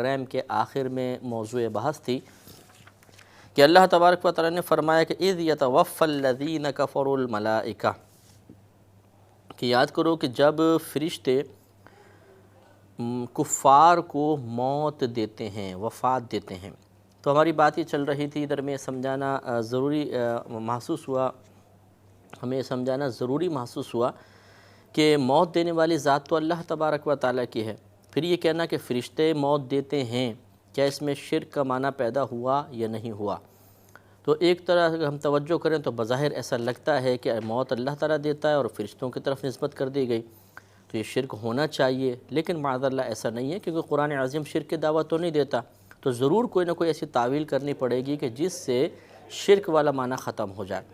Programme के आखिर में मौज़ूए बहस थी कि अल्लाह तबारक व तआला ने फरमाया कि इज़ यतवफ़्फ़ल्लज़ीन कफ़रुल मलाइका, कि याद करो कि जब फ़रिश्ते कुफ़ार को मौत देते हैं, वफ़ात देते हैं। तो हमारी बात ये चल रही थी, इधर में समझाना ज़रूरी महसूस हुआ, हमें समझाना ज़रूरी महसूस हुआ कि मौत देने वाली ज़ात तो अल्लाह तबारक व तआला की है। फिर ये कहना कि फ़रिश्ते मौत देते हैं, क्या इसमें शिर्क का माना पैदा हुआ या नहीं हुआ? तो एक तरह अगर हम तवज्जो करें तो बज़ाहिर ऐसा लगता है कि मौत अल्लाह ताला देता है और फ़रिश्तों की तरफ निस्बत कर दी गई, तो ये शिर्क होना चाहिए। लेकिन माज़अल्लाह ऐसा नहीं है, क्योंकि कुरान अज़ीम शिर्क की दावत तो नहीं देता। तो ज़रूर कोई ना कोई ऐसी तावील करनी पड़ेगी कि जिससे शिर्क वाला माना ख़त्म हो जाए।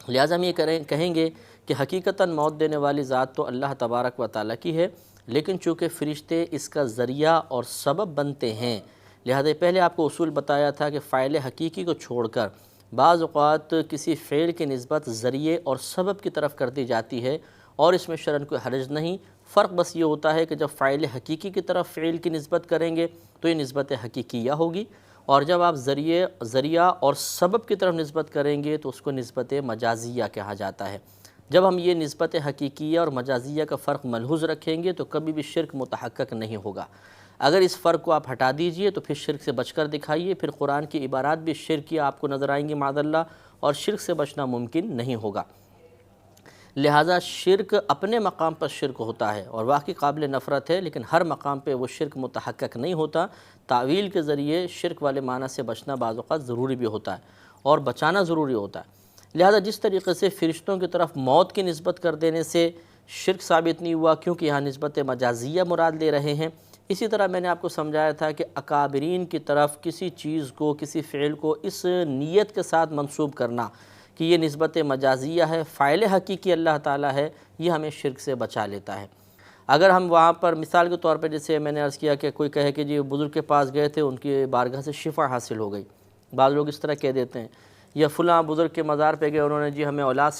लिहाजा हम ये कहेंगे कि हकीकतन मौत देने वाली ज़ात तो अल्लाह तबारक व तआला की है, लेकिन चूँकि फ़रिश्ते इसका ज़रिया और सबब बनते हैं, लिहाजा पहले आपको उसूल बताया था कि फ़ाइल हकीकी को छोड़कर बाज़ औक़ात किसी फ़ेल की निस्बत ज़रिए और सबब की तरफ कर दी जाती है, और इसमें शरन कोई हर्ज नहीं। फ़र्क बस ये होता है कि जब फ़ाइल हकीकी की तरफ फ़ेल की निस्बत करेंगे तो ये निस्बत हकीकिया होगी, और जब आप ज़रिया और सबब की तरफ निस्बत करेंगे तो उसको निस्बत मजाजिया कहा जाता है। जब हम ये निस्बत हकीकिया और मजाजिया का फ़र्क मलहूज़ रखेंगे तो कभी भी शिर्क मुतहक्कक नहीं होगा। अगर इस फ़र्क को आप हटा दीजिए तो फिर शिर्क से बचकर दिखाइए, फिर कुरान की इबारात भी शिर्किया आपको नज़र आएंगी माज़अल्लाह, और शिर्क से बचना मुमकिन नहीं होगा। लिहाजा शिर्क अपने मकाम पर शिर्क होता है और वाकई काबिल नफ़रत है, लेकिन हर मकाम पे वो शिर्क मुतहक्कक नहीं होता। तावील के ज़रिए शिर्क वाले माना से बचना बाज़ औक़ात ज़रूरी भी होता है और बचाना ज़रूरी होता है। लिहाजा जिस तरीक़े से फ़रिश्तों की तरफ मौत की निस्बत कर देने से शिर्क साबित नहीं हुआ, क्योंकि यहाँ निस्बत मजाजिया मुराद ले रहे हैं। इसी तरह मैंने आपको समझाया था कि अकाबरीन की तरफ किसी चीज़ को, किसी फ़ेल को इस नीयत के साथ मंसूब करना कि ये निस्बत मजाजिया है, फ़ाइल हकीकी अल्लाह ताला है, ये हमें शिर्क से बचा लेता है। अगर हम वहाँ पर मिसाल के तौर पर, जैसे मैंने अर्ज़ किया कि कोई कहे कि जी बुज़ुर्ग के पास गए थे, उनकी बारगाह से शिफा हासिल हो गई। बाज़ लोग इस तरह कह देते हैं, या फ़लाँ बुज़ुर्ग के मज़ार पे गए, उन्होंने जी हमें औलाद